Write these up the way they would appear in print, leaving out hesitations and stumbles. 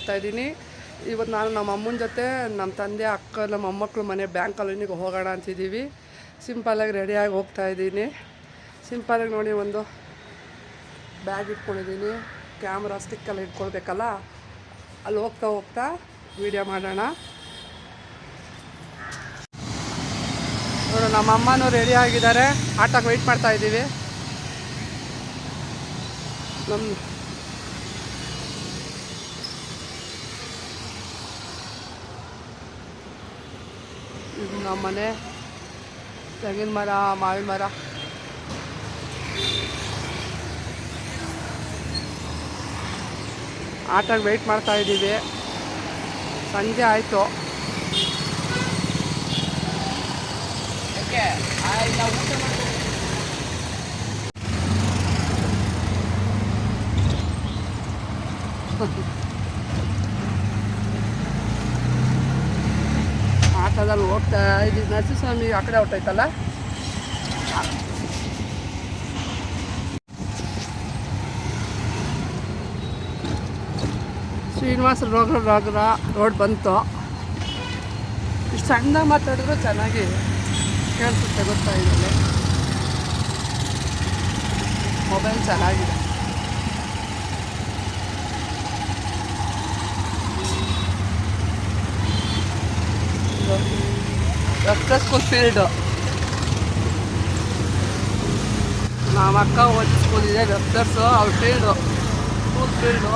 ಮಾಡ್ತಾಯಿದ್ದೀನಿ. ಇವತ್ತು ನಾನು ನಮ್ಮ ಅಮ್ಮನ ಜೊತೆ ನಮ್ಮ ತಂದೆ ಅಕ್ಕ ನಮ್ಮ ಮೊಮ್ಮಕ್ಕಳು ಮನೆ ಬ್ಯಾಂಕ್ ಕಾಲೋನಿಗೆ ಹೋಗೋಣ ಅಂತಿದ್ದೀವಿ. ಸಿಂಪಲ್ಲಾಗಿ ರೆಡಿಯಾಗಿ ಹೋಗ್ತಾಯಿದ್ದೀನಿ. ಸಿಂಪಲ್ಲಾಗಿ ನೋಡಿ ಒಂದು ಬ್ಯಾಗ್ ಇಟ್ಕೊಂಡಿದ್ದೀನಿ. ಕ್ಯಾಮ್ರಾ ಸ್ಟಿಕ್ಕೆಲ್ಲ ಇಟ್ಕೊಳ್ಬೇಕಲ್ಲ, ಅಲ್ಲಿ ಹೋಗ್ತಾ ವೀಡಿಯೋ ಮಾಡೋಣ. ನೋಡು ನಮ್ಮ ಅಮ್ಮನೂ ರೆಡಿ ಆಗಿದ್ದಾರೆ. ಆಟೋಗೆ ವೆಯ್ಟ್ ಮಾಡ್ತಾಯಿದ್ದೀವಿ. ಇದು ನಮ್ಮ ಮನೆ, ತೆಂಗಿನ ಮರ, ಮಾವಿನ ಮರ. ಆಟೋಗೆ ವೆಯ್ಟ್ ಮಾಡ್ತಾಯಿದ್ದೀವಿ. ಸಂಜೆ ಆಯಿತು. ಆಟೋದಲ್ಲಿ ಹೋಗ್ತಾ ಇದ್ದೀವಿ. ನರಸಿಂಹಸ್ವಾಮಿ ಆ ಕಡೆ ಹೊಟ್ಟೈತಲ್ಲ. ಶ್ರೀನಿವಾಸ ರೋಡ್ ಬಂತು. ಇಷ್ಟು ಸಣ್ಣದಾಗಿ ಮಾತಾಡಿದ್ರು ಚೆನ್ನಾಗಿ ಕೇಳಿಸುತ್ತೆ, ಗೊತ್ತಾ? ಇದರಲ್ಲಿ ಮೊಬೈಲ್ ಚೆನ್ನಾಗಿದೆ. ವೆಬ್ಟರ್ ಸ್ಕೂಲ್ ಫೀಲ್ಡು, ನಮ್ಮ ಅಕ್ಕ ಓದಿ ಸ್ಕೂಲ್ ಇದೆ ವೆಬ್ಟರ್ಸು. ಅವ್ರ ಫೀಲ್ಡು ಸ್ಕೂಲ್ ಫೀಲ್ಡು.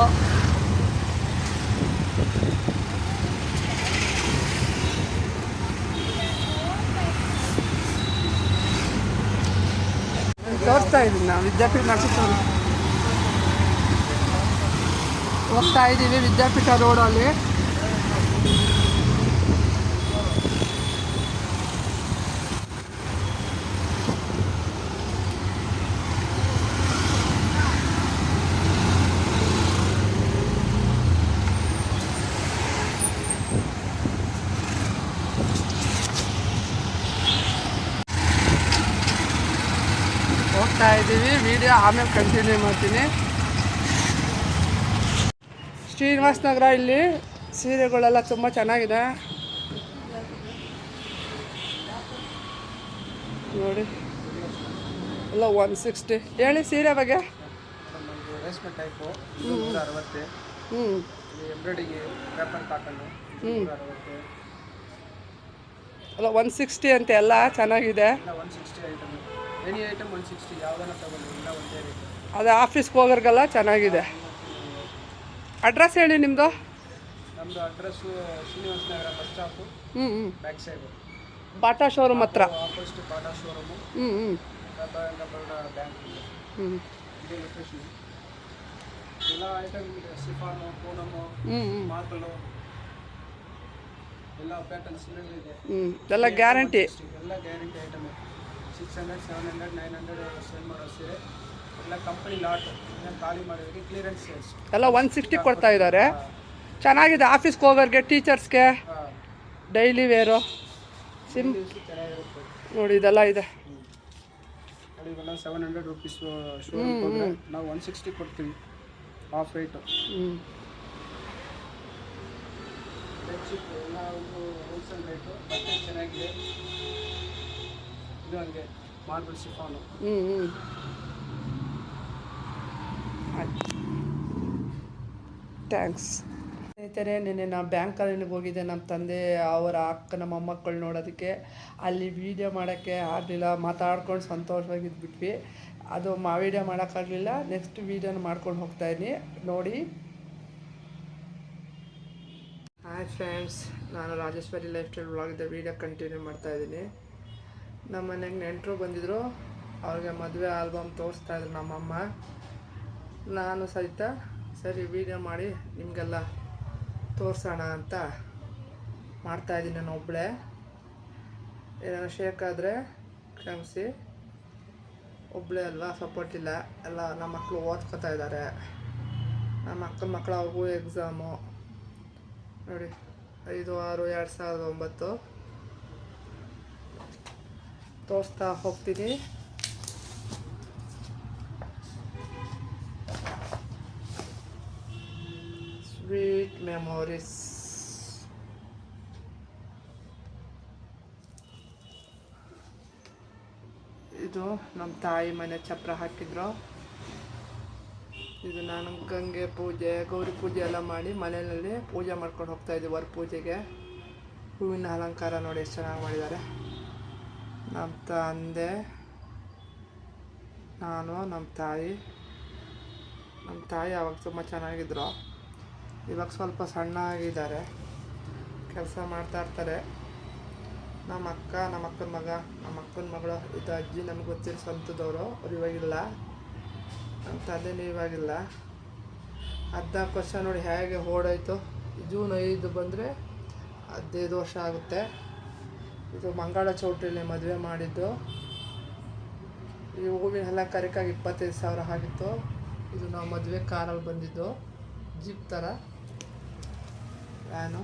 ತೋರಿಸ್ತಾ ಇದ್ದೀನಿ ನಾವು ವಿದ್ಯಾಪೀಠ ನರಸೀಪುರ ಹೋಗ್ತಾ ಇದ್ದೀವಿ. ವಿದ್ಯಾಪೀಠ ರೋಡಲ್ಲಿ ಹೋಗ್ತಾ ಇದ್ದೀವಿ. ವಿಡಿಯೋ ಆಮೇಲೆ ಕಂಟಿನ್ಯೂ ಮಾಡ್ತೀನಿ. ಶ್ರೀನಿವಾಸ ನಗರ, ಇಲ್ಲಿ ಸೀರೆಗಳೆಲ್ಲ ತುಂಬ ಚೆನ್ನಾಗಿದೆ ನೋಡಿ. ಎಲ್ಲ 160. ಹೇಳಿ ಸೀರೆ ಬಗ್ಗೆ. ರೇಷ್ಮೆ ಟೈಪು 60. Embroidering paper cotton 60. ಅಲ್ಲ 160 ಅಂತ ಎಲ್ಲ ಚೆನ್ನಾಗಿದೆ. 160 ಐಟಮ್, ಎನಿ ಐಟಮ್ 160. ಯಾವುದನ್ನ ತಗೊಳ್ಳಿ, ಇಲ್ಲ ಒಂದೇ ರೇಟ್. ಅದೇ ಆಫೀಸ್ಗೆ ಹೋಗೋರಿಗೆಲ್ಲ ಚೆನ್ನಾಗಿದೆ. ಅಡ್ರೆಸ್ ಹೇಳಿ ನಿಮ್ಮದು. ನಮ್ಮದು address Srinivasa Nagar bus stop, back side Bata showroom ಹತ್ರ. Opposite Bata showroom, Baroda bank. ಇದೇ ಲೊಕೇಶನ್. ಎಲ್ಲ ಐಟಮ್ ಇದೆ. ಸಿಫಾನು, ಪೂನಮು, ಮಾರ್ಬಲು, ಎಲ್ಲ ಪ್ಯಾಟರ್ನ್ಸ್ ಇದೆ. ಎಲ್ಲ ಗ್ಯಾರಂಟಿ. ಎಲ್ಲ ಗ್ಯಾರಂಟಿ ಐಟಮ್. 600, 700, 900 ಸೇಲ್ ಮಾಡೋ ಸೀರೆ ಎಲ್ಲ ಕಂಪನಿ ಲಾಟ್. ಖಾಲಿ ಮಾಡೋರಿಗೆ ಕ್ಲಿಯರೆನ್ಸ್ ಸೇಲ್ಸ್ ಎಲ್ಲ 160 ಕೊಡ್ತಾ ಇದ್ದಾರೆ. ಚೆನ್ನಾಗಿದೆ. ಆಫೀಸ್ಗೆ ಹೋಗೋರಿಗೆ, ಟೀಚರ್ಸ್ಗೆ, ಡೈಲಿ ವೇರು ಚೆನ್ನಾಗಿರುತ್ತೆ ನೋಡಿ. ಇದೆಲ್ಲ ಇದೆ. ಇವೆಲ್ಲ 700 ರುಪೀಸ್ ಶೋ. ನಾವು 160 ಕೊಡ್ತೀವಿ, ಆಫ್ ರೇಟು. ಬೆಡ್ಶೀಟ್ ಎಲ್ಲ ಒಂದು ಹೋಲ್ಸೇಲ್ ರೇಟು. ಬಟ್ಟೆ ಚೆನ್ನಾಗಿದೆ. ಇದು ಹಂಗೆ ಮಾರ್ಬಲ್ ಶಿಫಾನು. ಥ್ಯಾಂಕ್ಸ್. ಸ್ನೇಹಿತರೆ, ನಿನ್ನೆ ನಾನು ಬ್ಯಾಂಕ್ ಕಾಲೋನಿಗೆ ಹೋಗಿದ್ದೆ ನಮ್ಮ ತಂದೆ ಅವರ ಅಕ್ಕನ ಮೊಮ್ಮಕ್ಕಳು ನೋಡೋದಕ್ಕೆ. ಅಲ್ಲಿ ವೀಡಿಯೋ ಮಾಡೋಕ್ಕೆ ಆಗಲಿಲ್ಲ. ಮಾತಾಡ್ಕೊಂಡು ಸಂತೋಷವಾಗಿದ್ಬಿಟ್ವಿ. ಅದು ವೀಡಿಯೋ ಮಾಡೋಕ್ಕಾಗಲಿಲ್ಲ. ನೆಕ್ಸ್ಟ್ ವೀಡಿಯೋನ ಮಾಡ್ಕೊಂಡು ಹೋಗ್ತಾಯಿದ್ದೀನಿ, ನೋಡಿ. ಹಾಯ್ ಫ್ರೆಂಡ್ಸ್, ನಾನು ರಾಜೇಶ್ವರಿ ಲೈಫ್ ಸ್ಟೈಲ್ ವ್ಲಾಗಿದ್ದ ವೀಡಿಯೋ ಕಂಟಿನ್ಯೂ ಮಾಡ್ತಾಯಿದ್ದೀನಿ. ನಮ್ಮ ಮನೆಗೆ ನೆಂಟರು ಬಂದಿದ್ದರು. ಅವ್ರಿಗೆ ಮದುವೆ ಆಲ್ಬಮ್ ತೋರಿಸ್ತಾಯಿದ್ರು ನಮ್ಮಮ್ಮ. ನಾನು ಸಹಿತ ಸರಿ ವೀಡಿಯೋ ಮಾಡಿ ನಿಮಗೆಲ್ಲ ತೋರಿಸೋಣ ಅಂತ ಮಾಡ್ತಾಯಿದ್ದೀನಿ. ನಾನು ಒಬ್ಬಳೇ. ಏನಾದ್ರು ಶೇಕ್ ಆದರೆ ಕ್ಷಮಿಸಿ. ಒಬ್ಬಳೇ ಅಲ್ವಾ, ಸಪೋರ್ಟ್ ಇಲ್ಲ. ಎಲ್ಲ ನಮ್ಮ ಮಕ್ಕಳು ಓದ್ಕೋತಾ ಇದ್ದಾರೆ. ನಮ್ಮ ಅಕ್ಕನ ಮಕ್ಕಳು, ಅವ್ರಿಗೂ ಎಕ್ಸಾಮು ನೋಡಿ. 5/6/2009 ತೋರಿಸ್ತಾ ಹೋಗ್ತೀನಿ. Sweet memories. ಇದು ನಮ್ಮ ತಾಯಿ ಮನೆ ಚಪ್ರ ಹಾಕಿದ್ರು. ಇದು ನಾನು ಗಂಗೆ ಪೂಜೆ ಗೌರಿ ಪೂಜೆ ಎಲ್ಲ ಮಾಡಿ ಮನೆಯಲ್ಲಿ ಪೂಜೆ ಮಾಡ್ಕೊಂಡು ಹೋಗ್ತಾಯಿದ್ದೆ ವರ ಪೂಜೆಗೆ. ಹೂವಿನ ಅಲಂಕಾರ ನೋಡಿ ಎಷ್ಟು ಚೆನ್ನಾಗಿ ಮಾಡಿದ್ದಾರೆ. ನಮ್ಮ ತಂದೆ, ನಾನು, ನಮ್ಮ ತಾಯಿ ಆವಾಗ ತುಂಬ ಚೆನ್ನಾಗಿದ್ರು. ಇವಾಗ ಸ್ವಲ್ಪ ಸಣ್ಣ ಆಗಿದ್ದಾರೆ, ಕೆಲಸ ಮಾಡ್ತಾ ಇರ್ತಾರೆ. ನಮ್ಮ ಅಕ್ಕ, ನಮ್ಮ ಅಕ್ಕನ ಮಗ, ನಮ್ಮ ಅಕ್ಕನ ಮಗಳು, ಇದು ಅಜ್ಜಿ ನಮ್ಗೆ ಗೊತ್ತಿರೋ ಸ್ವಂತದವರು. ಅವ್ರು ಇವಾಗಿಲ್ಲ. ನಮ್ಮ ತಂದೆನೂ ಇವಾಗಿಲ್ಲ. 14 ವರ್ಷ ನೋಡಿ ಹೇಗೆ ಓಡೋಯ್ತು. ಜೂನ್ 5 ಬಂದರೆ 15 ವರ್ಷ ಆಗುತ್ತೆ. ಇದು ಮಂಗಳ ಚೌಟ್ರಿಯಲ್ಲಿ ಮದುವೆ ಮಾಡಿದ್ದು. ಈ ಹೂವಿನ ಅಲಂಕಾರಕ್ಕಾಗಿ 25,000 ಆಗಿತ್ತು. ಇದು ನಾವು ಮದುವೆ ಕಾರಲ್ಲಿ ಬಂದಿದ್ದು, ಜೀಪ್ ಥರ ವ್ಯಾನು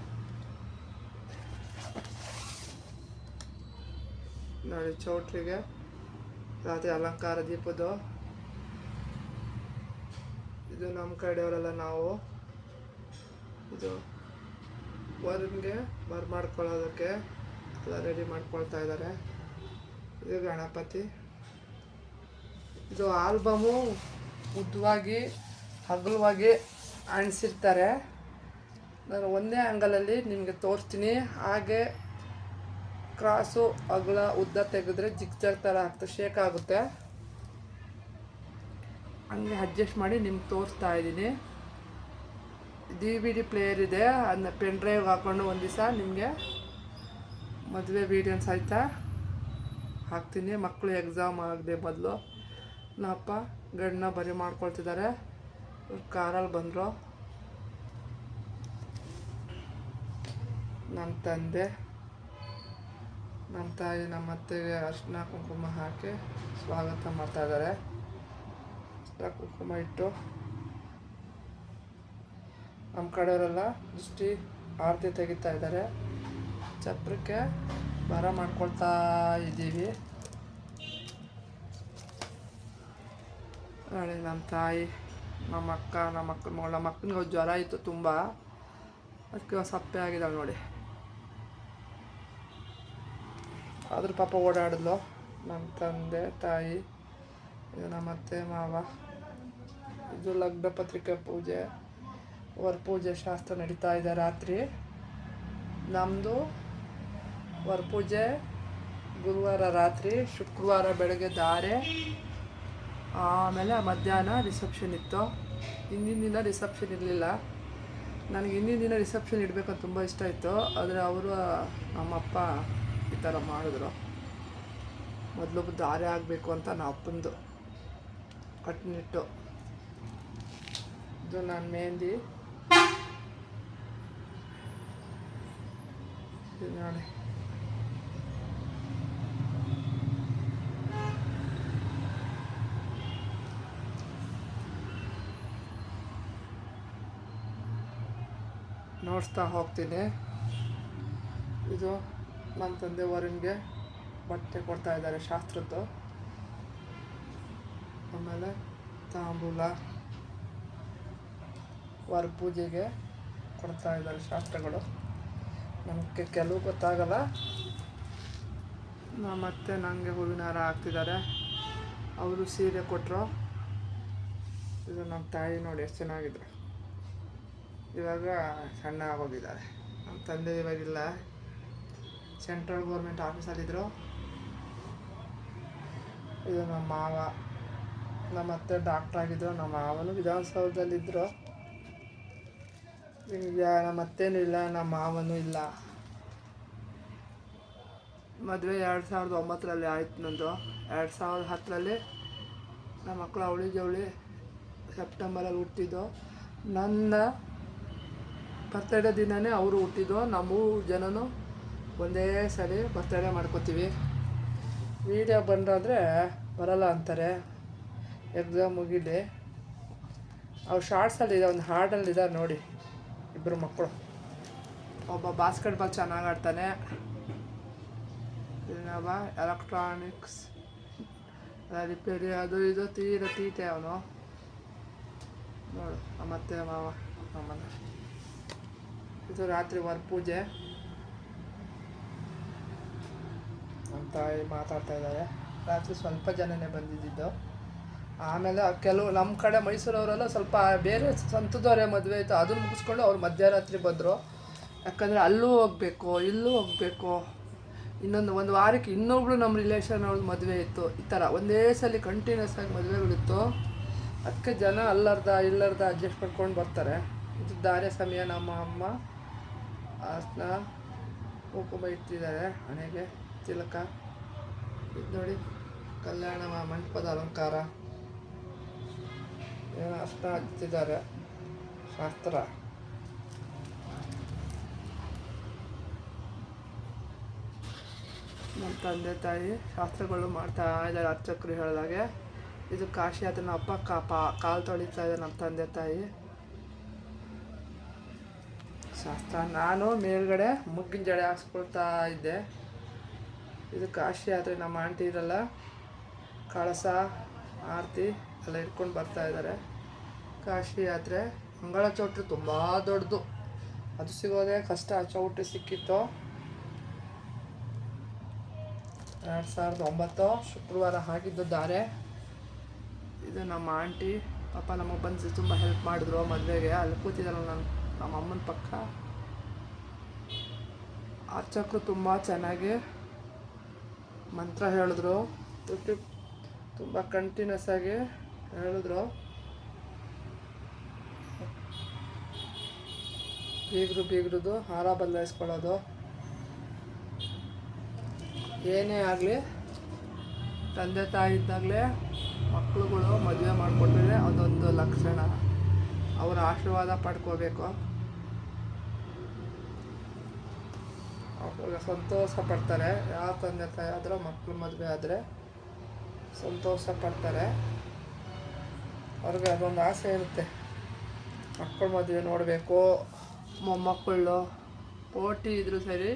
ನೋಡಿ. ಚೌಟ್ರಿಗೆ ರಾತ್ರಿ ಅಲಂಕಾರ ದೀಪದ್ದು. ಇದು ನಮ್ಮ ಕಡೆಯವರೆಲ್ಲ ನಾವು ಇದು ವರನ್ಗೆ ಮಾಡ್ಕೊಳ್ಳೋದಕ್ಕೆ ಎಲ್ಲ ರೆಡಿ ಮಾಡ್ಕೊಳ್ತಾ ಇದ್ದಾರೆ. ಇದು ಗಣಪತಿ. ಇದು ಆಲ್ಬಮು ಉದ್ದವಾಗಿ ಅಗಲವಾಗಿ ಅಂಟಿಸಿರ್ತಾರೆ. ನಾನು ಒಂದೇ ಆ್ಯಂಗಲಲ್ಲಿ ನಿಮಗೆ ತೋರಿಸ್ತೀನಿ. ಹಾಗೆ ಕ್ರಾಸು ಅಗಲ ಉದ್ದ ತೆಗೆದ್ರೆ ಜಿಗ್ಜಾಗ್ ಥರ ಆಗ್ತದೆ, ಶೇಕ್ ಆಗುತ್ತೆ. ಹಂಗೆ ಅಡ್ಜಸ್ಟ್ ಮಾಡಿ ನಿಮ್ಗೆ ತೋರಿಸ್ತಾ ಇದ್ದೀನಿ. DVD ಪ್ಲೇಯರ್ ಇದೆ, ಅದನ್ನ ಪೆನ್ ಡ್ರೈವ್ ಹಾಕ್ಕೊಂಡು ಒಂದು ದಿವಸ ನಿಮಗೆ ಮದುವೆ ವೀಡಿಯೋಸ್ ಆಯ್ತಾ ಹಾಕ್ತೀನಿ. ಮಕ್ಕಳು ಎಕ್ಸಾಮ್ ಆಗದೆ ಮೊದಲು ನಮ್ಮಪ್ಪ ಗಂಡನ್ನ ಬರಿ ಮಾಡ್ಕೊಳ್ತಿದ್ದಾರೆ. ಕಾರಲ್ಲಿ ಬಂದರು. ನಮ್ಮ ತಂದೆ, ನಮ್ಮ ತಾಯಿ, ನಮ್ಮ ಅತ್ತೆಗೆ ಅರಿಶಿನ ಕುಂಕುಮ ಹಾಕಿ ಸ್ವಾಗತ ಮಾಡ್ತಾಯಿದ್ದಾರೆ. ಅರಿಶಿನ ಕುಂಕುಮ ಇಟ್ಟು ನಮ್ಮ ಕಡೆಯವರೆಲ್ಲ ದೃಷ್ಟಿ ಆರತಿ ತೆಗಿತಾ ಇದ್ದಾರೆ. ಚಪ್ರಕ್ಕೆ ಬರ ಮಾಡ್ಕೊಳ್ತಾ ಇದ್ದೀವಿ. ನೋಡಿ ನಮ್ಮ ತಾಯಿ, ನಮ್ಮ ಅಕ್ಕ, ನಮ್ಮ ಅಕ್ಕನ ಮಗಳು. ನಮ್ಮ ಅಕ್ಕನಿಗೆ ಜ್ವರ ಇತ್ತು ತುಂಬ, ಅದಕ್ಕೆ ಸಪ್ಪೆ ಆಗಿದ್ದಾಳೆ ನೋಡಿ. ಆದರೂ ಪಾಪ ಓಡಾಡಿದ್ಲು. ನಮ್ಮ ತಂದೆ ತಾಯಿ, ಇದು ನಮ್ಮ ಅತ್ತೆ ಮಾವ. ಇದು ಲಗ್ನ ಪತ್ರಿಕೆ ಪೂಜೆ, ವರ ಪೂಜೆ ಶಾಸ್ತ್ರ ನಡೀತಾ ಇದೆ ರಾತ್ರಿ. ನಮ್ಮದು ವರ ಪೂಜೆ ಗುರುವಾರ ರಾತ್ರಿ, ಶುಕ್ರವಾರ ಬೆಳಗ್ಗೆ ಧಾರೆ, ಆಮೇಲೆ ಮಧ್ಯಾಹ್ನ ರಿಸೆಪ್ಷನ್ ಇತ್ತು. ಹಿಂದಿನ ದಿನ ರಿಸೆಪ್ಷನ್ ಇರಲಿಲ್ಲ. ನನಗೆ ಹಿಂದಿನ ದಿನ ರಿಸೆಪ್ಷನ್ ಇಡಬೇಕಂತ ತುಂಬ ಇಷ್ಟ ಇತ್ತು. ಆದರೆ ಅವರು ನಮ್ಮಪ್ಪ ಈ ಥರ ಮಾಡಿದ್ರು. ಮೊದಲು ಧಾರೆ ಆಗಬೇಕು ಅಂತ ನಾವು ಅಪ್ಪಂದು ಕಟ್ಟುನಿಟ್ಟು. ಇದು ನಾನು ಮೆಹಂದಿ. ಇದು ನೋಡಿ, ನೋಡ್ತಾ ಹೋಗ್ತೀನಿ. ಇದು ನಮ್ಮ ತಂದೆ ವರನಿಗೆ ಬಟ್ಟೆ ಕೊಡ್ತಾ ಇದ್ದಾರೆ ಶಾಸ್ತ್ರದ್ದು. ಆಮೇಲೆ ತಾಂಬೂಲ ವರ ಪೂಜೆಗೆ ಕೊಡ್ತಾ ಇದ್ದಾರೆ ಶಾಸ್ತ್ರಗಳು. ನಮಗೆ ಕೆಲವು ಗೊತ್ತಾಗಲ್ಲ. ಮತ್ತೆ ನನಗೆ ಹೂವಿನ ಹಾರ ಹಾಕ್ತಿದ್ದಾರೆ. ಅವರು ಸೀರೆ ಕೊಟ್ಟರು. ಇದು ನಮ್ಮ ತಾಯಿ ನೋಡಿ ಎಷ್ಟು ಚೆನ್ನಾಗಿದ್ರು. ಇವಾಗ ಸಣ್ಣ ಆಗೋಗಿದ್ದಾರೆ. ನಮ್ಮ ತಂದೆ ಇವಾಗಿಲ್ಲ, ಸೆಂಟ್ರಲ್ ಗೌರ್ಮೆಂಟ್ ಆಫೀಸಲ್ಲಿದ್ದರು. ಇದು ನಮ್ಮ ಮಾವ, ನಮ್ಮ ಅತ್ತೆ ಡಾಕ್ಟ್ರ್ ಆಗಿದ್ದರು. ನಮ್ಮ ಮಾವನು ವಿಧಾನಸೌಧದಲ್ಲಿದ್ದರು. ಈಗ ನಮ್ಮ ಅತ್ತೇನೂ ಇಲ್ಲ, ನಮ್ಮ ಮಾವನೂ ಇಲ್ಲ. ಮದುವೆ 2009ರಲ್ಲಿ ಆಯ್ತು ನಂದು. 2010ರಲ್ಲಿ ನಮ್ಮ ಮಕ್ಕಳು ಅವಳಿ ಜವಳಿ ಸೆಪ್ಟೆಂಬರಲ್ಲಿ ಹುಟ್ಟಿದ್ದು. ನನ್ನ ಬರ್ತಡೇ ದಿನವೇ ಅವರು ಹುಟ್ಟಿದ್ದು. ನಾವು 3 ಜನನೂ ಒಂದೇ ಸರಿ ಬರ್ತಡೇ ಮಾಡ್ಕೋತೀವಿ. ವೀಡಿಯೋ ಬಂದಾದರೆ ಬರಲ್ಲ ಅಂತಾರೆ, ಎಕ್ಸಾಮ್ ಮುಗಿಲಿ. ಅವ್ರು ಶಾರ್ಟ್ಸಲ್ಲಿದೆ, ಒಂದು ಹಾಡಲ್ಲಿದ್ದಾರೆ ನೋಡಿ. ಇಬ್ಬರು ಮಕ್ಕಳು, ಒಬ್ಬ ಬಾಸ್ಕೆಟ್ಬಾಲ್ ಚೆನ್ನಾಗಿ ಆಡ್ತಾನೆ, ಇನ್ನೊಬ್ಬ ಎಲೆಕ್ಟ್ರಾನಿಕ್ಸ್ ರಿಪೇರಿ ಅದು ಇದು ತೀಟೆ ಅವನು. ನೋಡು ನಮ್ಮ ಅತ್ತೆ ಮಾವ ನಮ್ಮನೆ. ಇದು ರಾತ್ರಿ ವರ ಪೂಜೆ. ನಮ್ಮ ತಾಯಿ ಮಾತಾಡ್ತಾ ಇದ್ದಾರೆ. ರಾತ್ರಿ ಸ್ವಲ್ಪ ಜನನೇ ಬಂದಿದ್ದು. ಆಮೇಲೆ ಕೆಲವು ನಮ್ಮ ಕಡೆ ಮೈಸೂರವರೆಲ್ಲ ಸ್ವಲ್ಪ ಬೇರೆ ಸ್ವಂತದವರೇ ಮದುವೆ ಆಯಿತು, ಅದನ್ನು ಮುಗಿಸ್ಕೊಂಡು ಅವ್ರು ಮಧ್ಯರಾತ್ರಿ ಬಂದರು. ಯಾಕಂದರೆ ಅಲ್ಲೂ ಹೋಗಬೇಕು, ಇಲ್ಲೂ ಹೋಗಬೇಕು. ಒಂದು ವಾರಕ್ಕೆ ಇನ್ನೊಬ್ಳು ನಮ್ಮ ರಿಲೇಷನ್ ಅವ್ರದ್ದು ಮದುವೆ ಇತ್ತು. ಈ ಥರ ಒಂದೇ ಸಲ ಕಂಟಿನ್ಯೂಸ್ ಆಗಿ ಮದುವೆಗಳಿತ್ತು. ಅದಕ್ಕೆ ಜನ ಇಲ್ಲರ್ಧ ಅಡ್ಜಸ್ಟ್ ಮಾಡ್ಕೊಂಡು ಬರ್ತಾರೆ. ಇದು ಧಾರೆ ಸಮಯ. ನಮ್ಮ ಅಮ್ಮ ಅರ್ಶಿನ ಕುಂಕುಮ ಇಟ್ಟಿದ್ದಾರೆ ಹಣೆಗೆ, ತಿಲಕ. ಇದು ನೋಡಿ ಕಲ್ಯಾಣ ಮಂಟಪದ ಅಲಂಕಾರ, ಏನೋ ಅರ್ಶಿನ ಹಚ್ಚಿದ್ದಾರೆ. ಶಾಸ್ತ್ರ ನಮ್ಮ ತಂದೆ ತಾಯಿ ಶಾಸ್ತ್ರಗಳು ಮಾಡ್ತಾ ಇದ್ದಾರೆ. ಅರ್ಚಕರು ಹೇಳಿದಾಗೆ ಇದು ಕಾಶಿ. ಅದನ್ನು ಅಪ್ಪ ಕಾಲು ತೊಳಿತಾ ಇದ್ದಾರೆ ನಮ್ಮ ತಂದೆ ತಾಯಿ. ಶಾಸ್ತ್ರ ನಾನು ಮೇಲ್ಗಡೆ ಮುಗ್ಗಿನ ಜಡೆ ಹಾಕ್ಸ್ಕೊಳ್ತಾ ಇದ್ದೆ. ಇದು ಕಾಶಿ ಯಾತ್ರೆ. ನಮ್ಮ ಆಂಟಿ ಇರಲ್ಲ, ಕಳಸ ಆರತಿ ಎಲ್ಲ ಇಟ್ಕೊಂಡು ಬರ್ತಾ ಇದ್ದಾರೆ. ಕಾಶಿ ಯಾತ್ರೆ. ಮಂಗಳ ಚೌಟ್ರಿ ತುಂಬ ದೊಡ್ಡದು, ಅದು ಸಿಗೋದೇ ಕಷ್ಟ. ಚೌಟ್ರಿ ಸಿಕ್ಕಿತ್ತು 2009 ಶುಕ್ರವಾರ ಹಾಕಿದ್ದು ಧಾರೆ. ಇದು ನಮ್ಮ ಆಂಟಿ. ಪಾಪ ನಮಗೆ ಬಂದು ತುಂಬ ಹೆಲ್ಪ್ ಮಾಡಿದ್ರು ಮದುವೆಗೆ. ಅಲ್ಲಿ ಕೂತಿದ್ದಲ್ಲ ನಮ್ಮ ಅಮ್ಮನ ಪಕ್ಕ. ಅರ್ಚಕರು ತುಂಬ ಚೆನ್ನಾಗಿ ಮಂತ್ರ ಹೇಳಿದ್ರು, ತುಂಬ ಕಂಟಿನ್ಯೂಸ್ ಆಗಿ ಹೇಳಿದ್ರು. ಬೀಗ್ರದ್ದು ಹಾರ ಬದಲಾಯಿಸ್ಕೊಳ್ಳೋದು, ಏನೇ ಆಗಲಿ ತಂದೆ ತಾಯಿ ಇದ್ದಾಗಲೇ ಮಕ್ಕಳುಗಳು ಮದುವೆ ಮಾಡಿಕೊಟ್ರೆ ಅದೊಂದು ಲಕ್ಷಣ. ಅವರ ಆಶೀರ್ವಾದ ಪಡ್ಕೋಬೇಕು. ಅವ್ರಿಗೆ ಸಂತೋಷ ಪಡ್ತಾರೆ. ಯಾವ ತಂದೆ ತಾಯಿ ಆದರೂ ಮಕ್ಕಳು ಮದುವೆ ಆದರೆ ಸಂತೋಷ ಪಡ್ತಾರೆ. ಅವ್ರಿಗೆ ಅದೊಂದು ಆಸೆ ಇರುತ್ತೆ, ಮಕ್ಕಳು ಮದುವೆ ನೋಡಬೇಕು. ಮೊಮ್ಮಕ್ಕಳು ಪೋಟಿ ಇದ್ರೂ ಸರಿ,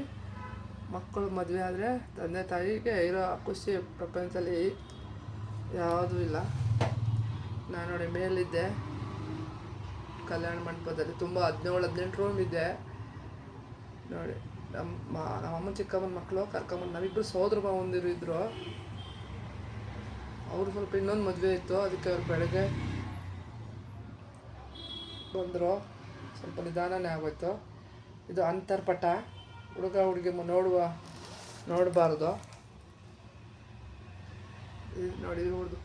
ಮಕ್ಕಳು ಮದುವೆ ಆದರೆ ತಂದೆ ತಾಯಿಗೆ ಇರೋ ಖುಷಿ ಪ್ರಪಂಚದಲ್ಲಿ ಯಾವುದೂ ಇಲ್ಲ. ನಾನು ನೋಡಿ ಮೇಲಿದ್ದೆ ಕಲ್ಯಾಣ ಮಂಟಪದಲ್ಲಿ. ತುಂಬ 17-18 ರೂಮ್ ಇದೆ ನೋಡಿ. ನಮ್ಮಮ್ಮ ಚಿಕ್ಕಮ್ಮನ ಮಕ್ಕಳು ಕರ್ಕೊಂಬಂದು, ನಾವಿಬ್ಬರು ಸೋದರ ಮಾವಂದಿರು ಇದ್ದರು. ಅವರು ಸ್ವಲ್ಪ ಇನ್ನೊಂದು ಮದುವೆ ಇತ್ತು, ಅದಕ್ಕೆ ಅವ್ರು ಬೆಳಗ್ಗೆ ಬಂದರು. ಸ್ವಲ್ಪ ನಿಧಾನನೇ ಆಗೋಯ್ತು. ಇದು ಅಂತರ್ಪಟ. ಹುಡುಗ ಹುಡುಗಿ ನೋಡಬಾರ್ದು. ಇದು ನೋಡಿ ಇವ್ರದ್ದು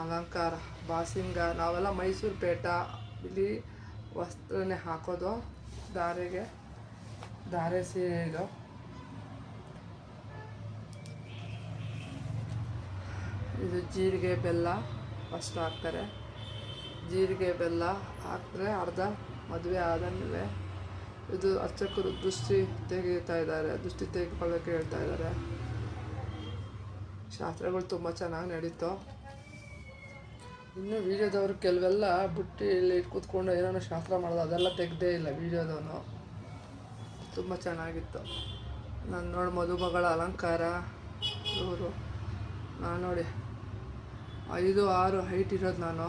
ಅಲಂಕಾರ, ಬಾಸಿಂಗ. ನಾವೆಲ್ಲ ಮೈಸೂರು ಪೇಟ, ಇಲ್ಲಿ ವಸ್ತ್ರನೇ ಹಾಕೋದು. ಧಾರೆ ಸೀರೆ ಇದು. ಇದು ಜೀರಿಗೆ ಬೆಲ್ಲ ಫಸ್ಟ್ ಹಾಕ್ತಾರೆ. ಜೀರಿಗೆ ಬೆಲ್ಲ ಹಾಕಿದ್ರೆ ಅರ್ಧ ಮದುವೆ ಆದಮೇಲೆ. ಇದು ಅರ್ಚಕರು ದೃಷ್ಟಿ ತೆಗಿತಾ ಇದ್ದಾರೆ, ದೃಷ್ಟಿ ತೆಗೆದುಕೊಳ್ಳೋಕೆ ಹೇಳ್ತಾ ಇದ್ದಾರೆ. ಶಾಸ್ತ್ರಗಳು ತುಂಬ ಚೆನ್ನಾಗಿ ನಡೀತು. ಇನ್ನು ವೀಡಿಯೋದವರು ಕೆಲವೆಲ್ಲ ಬುಟ್ಟಿಯಲ್ಲಿ ಕೂತ್ಕೊಂಡು ಏನೋ ಶಾಸ್ತ್ರ ಮಾಡೋದು, ಅದೆಲ್ಲ ತೆಗ್ದೇ ಇಲ್ಲ ವೀಡಿಯೋದವನು. ತುಂಬ ಚೆನ್ನಾಗಿತ್ತು. ನಾನು ನೋಡಿ ಮದುಮಗಳ ಅಲಂಕಾರ. ಇವರು ನಾನು ನೋಡಿ 5'6" ಹೈಟ್ ಇರೋದು ನಾನು.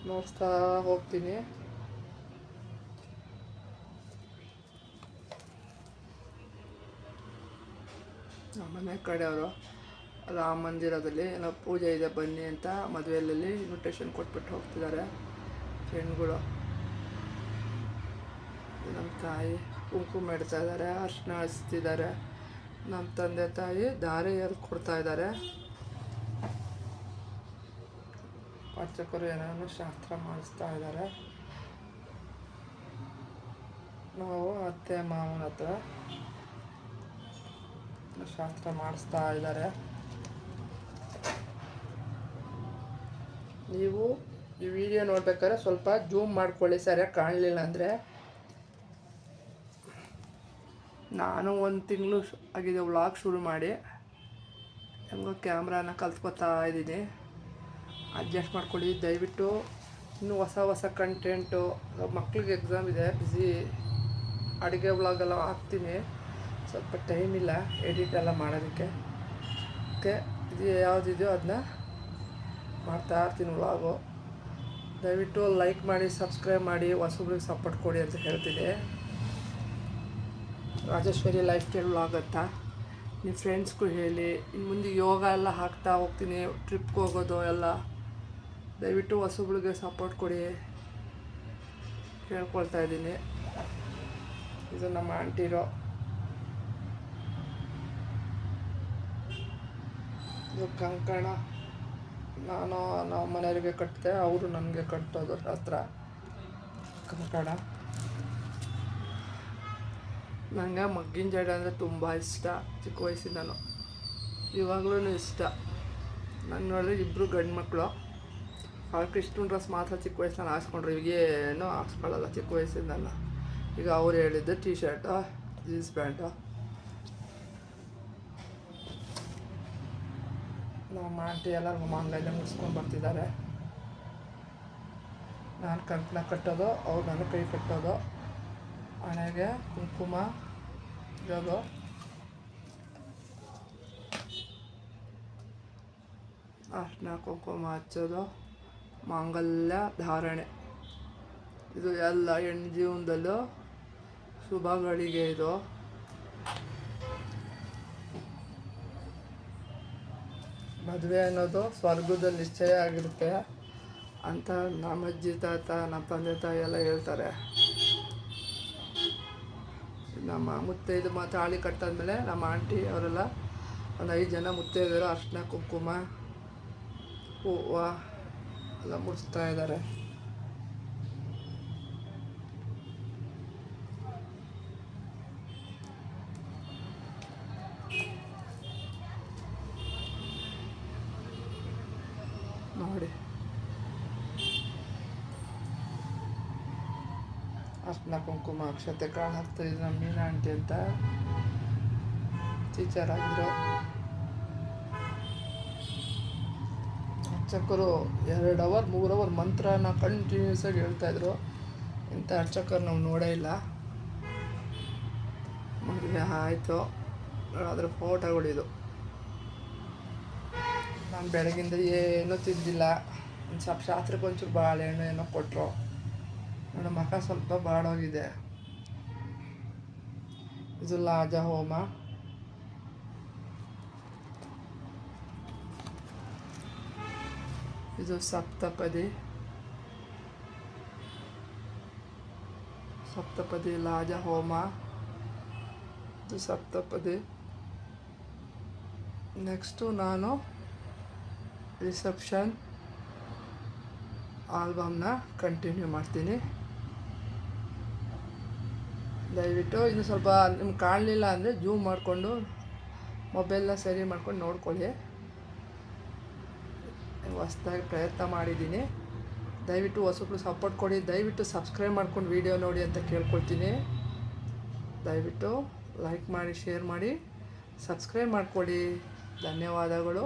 ನೋಡ್ತಾ ಹೋಗ್ತೀನಿ. ನಮ್ಮನೆ ಕಡೆಯವರು ರಾಮ ಮಂದಿರದಲ್ಲಿ ಏನೋ ಪೂಜೆ ಇದೆ ಬನ್ನಿ ಅಂತ ಮದುವೆಯಲ್ಲಿ ಇನ್ವಿಟೇಷನ್ ಕೊಟ್ಬಿಟ್ಟು ಹೋಗ್ತಿದ್ದಾರೆ ಫ್ರೆಂಡ್ಗಳು. ನಮ್ಮ ತಾಯಿ ಕುಂಕುಮ ಇಡ್ತಾ ಇದ್ದಾರೆ, ಅರ್ಶಿನ ಹಚ್ತಿದ್ದಾರೆ. ನಮ್ಮ ತಂದೆ ತಾಯಿ ಧಾರೆ ಎರೆದು ಕೊಡ್ತಾ ಇದ್ದಾರೆ. ಅರ್ಚಕರು ಏನೇನೋ ಶಾಸ್ತ್ರ ಮಾಡಿಸ್ತಾ ಇದ್ದಾರೆ. ನಾವು ಅತ್ತೆ ಮಾವನ ಹತ್ರ ಶಾಸ್ತ್ರ ಮಾಡಿಸ್ತಾ ಇದ್ದಾರೆ. ನೀವು ಈ ವಿಡಿಯೋ ನೋಡ್ಬೇಕಾದ್ರೆ ಸ್ವಲ್ಪ ಜೂಮ್ ಮಾಡ್ಕೊಳ್ಳಿ, ಸರಿಯಾಗಿ ಕಾಣಲಿಲ್ಲ ಅಂದರೆ. ನಾನು 1 ತಿಂಗಳು ಆಗಿದೆ ವ್ಲಾಗ್ ಶುರು ಮಾಡಿ. ಹೆಂಗೋ ಕ್ಯಾಮ್ರಾನ ಕಲ್ತ್ಕೊತಾ ಇದ್ದೀನಿ. ಅಡ್ಜಸ್ಟ್ ಮಾಡ್ಕೊಳ್ಳಿ ದಯವಿಟ್ಟು. ಇನ್ನೂ ಹೊಸ ಕಂಟೆಂಟು. ಮಕ್ಳಿಗೆ ಎಕ್ಸಾಮ್ ಇದೆ, ಬ್ಯುಸಿ. ಅಡುಗೆ ವ್ಲಾಗೆಲ್ಲ ಹಾಕ್ತೀನಿ, ಸ್ವಲ್ಪ ಟೈಮ್ ಇಲ್ಲ ಎಡಿಟ್ ಎಲ್ಲ ಮಾಡೋದಕ್ಕೆ. ಅದಕ್ಕೆ ಇದು ಯಾವುದಿದೆಯೋ ಅದನ್ನ ಮಾಡ್ತಾ ಇರ್ತೀನಿ ವ್ಲಾಗು. ದಯವಿಟ್ಟು ಲೈಕ್ ಮಾಡಿ, ಸಬ್ಸ್ಕ್ರೈಬ್ ಮಾಡಿ, ಹೊಸಬ್ರಿಗೆ ಸಪೋರ್ಟ್ ಕೊಡಿ ಅಂತ ಹೇಳ್ತೀನಿ. ರಾಜೇಶ್ವರಿ ಲೈಫ್ ಸ್ಟೈಲ್ ವ್ಲಾಗ್ ಅಂತ ನಿಮ್ಮ ಫ್ರೆಂಡ್ಸ್ಗೂ ಹೇಳಿ. ಇನ್ನು ಮುಂದೆ ಯೋಗ ಎಲ್ಲ ಹಾಕ್ತಾ ಹೋಗ್ತೀನಿ, ಟ್ರಿಪ್ಗೆ ಹೋಗೋದು ಎಲ್ಲ. ದಯವಿಟ್ಟು ಹೊಸಬ್ರಿಗೆ ಸಪೋರ್ಟ್ ಕೊಡಿ ಕೇಳ್ಕೊಳ್ತಾ ಇದ್ದೀನಿ. ಇದು ನಮ್ಮ ಆಂಟಿರೋ, ಇದು ಕಂಕಣ. ನಾನು ನಮ್ಮ ಮನೆಯವರಿಗೆ ಕಟ್ಟಿದೆ, ಅವರು ನನಗೆ ಕಟ್ಟೋದು ಹತ್ರ ಕಂಕಣ. ನನಗೆ ಮಗ್ಗಿನ ಜಡೆ ಅಂದರೆ ತುಂಬ ಇಷ್ಟ, ಚಿಕ್ಕ ವಯಸ್ಸಿಂದನೂ ಇವಾಗಲೂ ಇಷ್ಟ. ನಾನು ನೋಡಿದ್ರೆ ಇಬ್ಬರು ಗಂಡು ಮಕ್ಕಳು. ಅವ್ರು ಕೃಷ್ಣನ ಡ್ರೆಸ್ ಮಾತ್ರ ಚಿಕ್ಕ ವಯಸ್ಸಲ್ಲಿ ಹಾಕ್ಸ್ಕೊಂಡ್ರು, ಈಗೇನೂ ಹಾಕ್ಸ್ಕೊಳ್ಳಲ್ಲ ಚಿಕ್ಕ ವಯಸ್ಸಿಂದಲ್ಲ. ಈಗ ಅವ್ರು ಹೇಳಿದ್ದು ಟೀ ಶರ್ಟು, ಜೀನ್ಸ್ ಪ್ಯಾಂಟು. ನಮ್ಮ ಆಂಟಿ ಎಲ್ಲರಿಗೂ ಮಾಂಗಲ್ಯ ಮುಗಿಸ್ಕೊಂಡು ಬರ್ತಿದ್ದಾರೆ. ನಾನು ಕಂಕಣ ಕಟ್ಟೋದು, ಅವ್ರು ನನ್ನ ಕೈ ಕಟ್ಟೋದು, ಹಣೆಗೆ ಕುಂಕುಮ ಇರೋದು. ಅರ್ಶಿನ ಕುಂಕುಮ ಹಚ್ಚೋದು, ಮಾಂಗಲ್ಯ ಧಾರಣೆ. ಇದು ಎಲ್ಲ ಹೆಣ್ಣು ಜೀವನದಲ್ಲೂ ಶುಭಗಳಿಗೆ. ಇದು ಮದುವೆ ಅನ್ನೋದು ಸ್ವರ್ಗದಲ್ಲಿ ನಿಶ್ಚಯ ಆಗಿರುತ್ತೆ ಅಂತ ನಮ್ಮ ಅಜ್ಜಿ ತಾತ, ನಮ್ಮ ತಂದೆ ತಾಯಿ ಎಲ್ಲ ಹೇಳ್ತಾರೆ. ನಮ್ಮ ಮುತ್ತೈದು ತಾಳಿ ಕಟ್ಟಾದ್ಮೇಲೆ ನಮ್ಮ ಆಂಟಿ ಅವರೆಲ್ಲ ಒಂದು 5 ಜನ ಮುತ್ತೈದರು ಅರ್ಶಿನ ಕುಂಕುಮ ಹೂವು ಎಲ್ಲ ಮುಡಿಸ್ತಾ ಇದ್ದಾರೆ. ನೋಡಿ, ಅರ್ಶಿನ ಕುಂಕುಮ ಅಕ್ಷತೆ ಕಾಳು ಹಾಕ್ತಾಯಿದ್ರು. ನಮ್ಮ ಮೀನಾ ಆಂಟಿ ಅಂತ ಟೀಚರ್ ಆಗಿದ್ರು. ಅರ್ಚಕರು 2 ಅವರ್ 3 ಅವರ್ ಮಂತ್ರನ ಕಂಟಿನ್ಯೂಸ್ ಆಗಿ ಹೇಳ್ತಾಯಿದ್ರು. ಇಂಥ ಅರ್ಚಕರು ನಾವು ನೋಡೇ ಇಲ್ಲ. ಮದುವೆ ಆಯಿತು, ಅದರ ಫೋಟೋಗಳಿದು. ನಾನು ಬೆಳಗಿಂದ ಏನೂ ತಿಂದಿಲ್ಲ. ಒಂದು ಸ್ವಲ್ಪ ಶಾಸ್ತ್ರಕ್ಕೆ ಒಂಚೂರು ಬಾಳೆಹಣ್ಣು ಏನೋ ಕೊಟ್ಟರು. ನನ್ನ ಮುಖ ಸ್ವಲ್ಪ ಬಾಡೋಗಿದೆ. ಇದು ಲಾಜ ಹೋಮ. ಇದು ಸಪ್ತಪದಿ ಲಾಜ ಹೋಮ. ಇದು ಸಪ್ತಪದಿ. ನೆಕ್ಸ್ಟು ನಾನು ರಿಸೆಪ್ಷನ್ ಆಲ್ಬಮ್ನ ಕಂಟಿನ್ಯೂ ಮಾಡ್ತೀನಿ. ದಯವಿಟ್ಟು ಇನ್ನು ಸ್ವಲ್ಪ ನಿಮ್ಗೆ ಕಾಣಲಿಲ್ಲ ಅಂದರೆ ಜೂಮ್ ಮಾಡಿಕೊಂಡು ಮೊಬೈಲ್ನ ಸರಿ ಮಾಡ್ಕೊಂಡು ನೋಡ್ಕೊಳ್ಳಿ. ಹೊಸ್ದಾಗಿ ಪ್ರಯತ್ನ ಮಾಡಿದ್ದೀನಿ. ದಯವಿಟ್ಟು ಹೊಸಬ್ರು ಸಪೋರ್ಟ್ ಕೊಡಿ. ದಯವಿಟ್ಟು ಸಬ್ಸ್ಕ್ರೈಬ್ ಮಾಡ್ಕೊಂಡು ವಿಡಿಯೋ ನೋಡಿ ಅಂತ ಕೇಳ್ಕೊಳ್ತೀನಿ. ದಯವಿಟ್ಟು ಲೈಕ್ ಮಾಡಿ, ಶೇರ್ ಮಾಡಿ, ಸಬ್ಸ್ಕ್ರೈಬ್ ಮಾಡಿಕೊಡಿ. ಧನ್ಯವಾದಗಳು.